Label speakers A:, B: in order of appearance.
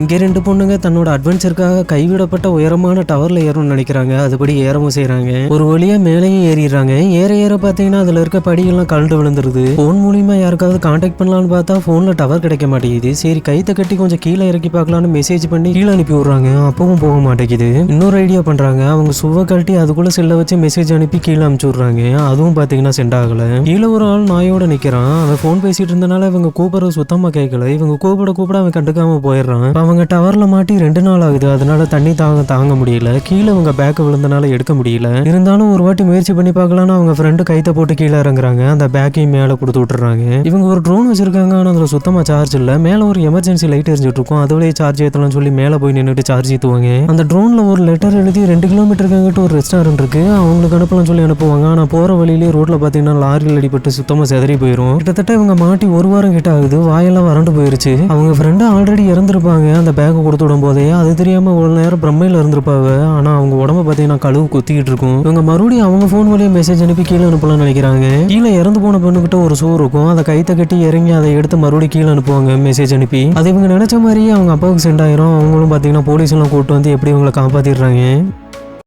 A: இங்கே 2 பொண்ணுங்க தன்னோட அட்வென்ச்சருக்காக கைவிடப்பட்ட உயரமான டவர்ல ஏறணும்னு நினைக்கிறாங்க. அதுபடி ஏறவும் செய்யறாங்க. ஒரு வழியா மேலேயும் ஏறிடுறாங்க. ஏற பார்த்தீங்கன்னா அதுல இருக்க படியெல்லாம் கழண்டு விழுந்துருது. போன் மூலியமா யாருக்காவது கான்டாக்ட் பண்ணலான்னு பார்த்தா போன்ல டவர் கிடைக்க மாட்டேங்குது. சரி கைத்தை கட்டி கொஞ்சம் கீழே இறக்கி பார்க்கலான்னு மெசேஜ் பண்ணி கீழே அனுப்பி விடுறாங்க. அப்பவும் போக மாட்டேங்குது. இன்னொரு ஐடியா பண்றாங்க. அவங்க சுவ கழட்டி அதுக்குள்ள செல்ல வச்சு மெசேஜ் அனுப்பி கீழே அனுப்பிச்சு விடுறாங்க. அதுவும் பாத்தீங்கன்னா சென்ட் ஆகல. கீழே ஒரு ஆள் நாயோட நிக்கிறான். அவன் போன் பேசிட்டு இருந்தனால இவங்க கூப்பிடுறது சுத்தமா கேட்கல. இவங்க கூப்பிட அவன் கண்டுக்காம போயிடுறான். அவங்க டவர்ல மாட்டி 2 நாள் ஆகுது. அதனால தண்ணி தாங்க முடியல. கீழே அவங்க பேக் விழுந்தனால எடுக்க முடியல. இருந்தாலும் ஒரு வாட்டி முயற்சி பண்ணி பார்க்கலாம்னு அவங்க ஃப்ரெண்டு கைத்தை போட்டு கீழே இறங்குறாங்க. அந்த பேக்கையும் மேலே கொடுத்து விட்டுறாங்க. இவங்க ஒரு ட்ரோன் வச்சிருக்காங்க. ஆனால் அதில் சுத்தமா சார்ஜ் இல்லை. மேலே ஒரு எமர்ஜென்சி லைட் எரிஞ்சிட்டு இருக்கும். அதோடய சார்ஜ் ஏற்றலாம்னு சொல்லி மேலே போய் நின்றுட்டு சார்ஜ் ஏற்றுவாங்க. அந்த ட்ரோன்ல ஒரு லெட்டர் எழுதி 2 கிலோமீட்டருக்கு அங்கிட்ட ஒரு ரெஸ்டாரண்ட் இருக்கு. அவங்களுக்கு அனுப்பலாம்னு சொல்லி அனுப்புவாங்க. ஆனால் போற வழியிலேயே ரோட்ல பார்த்தீங்கன்னா லாரியில் அடிபட்டு சுத்தமா செதறி போயிடும். கிட்டத்தட்ட இவங்க மாட்டி 1 வாரம் கிட்ட ஆகுது. வாயெல்லாம் வறண்டு போயிருச்சு. அவங்க ஃப்ரெண்டு ஆல்ரெடி இறந்துருப்பாங்க. அந்த பேக்கை கொடுத்து விடும் போதே அது தெரியாம ஒரு நேரம் பிரம்மையில இருந்திருப்பாங்க. ஆனா அவங்க உடம்ப பார்த்தீங்கன்னா கழுவு குத்திக்கிட்டு இருக்கும். இவங்க மறுபடியும் அவங்க போன் வழியா மெசேஜ் அனுப்பி கீழே அனுப்பலாம்னு நினைக்கிறாங்க. கீழே இறந்து போன பொண்ணுகிட்ட ஒரு ஷூ இருக்கும். அதை கைத்தை கட்டி இறங்கி அதை எடுத்து மறுபடியும் கீழே அனுப்புவாங்க மெசேஜ் அனுப்பி. அது இவங்க நினைச்ச மாதிரியே அவங்க அப்பாவுக்கு சென்ட் ஆயிரும். அவங்களும் பார்த்தீங்கன்னா போலீஸ் எல்லாம் கூட்டு வந்து எப்படி இவங்களை காப்பாத்திடுறாங்க.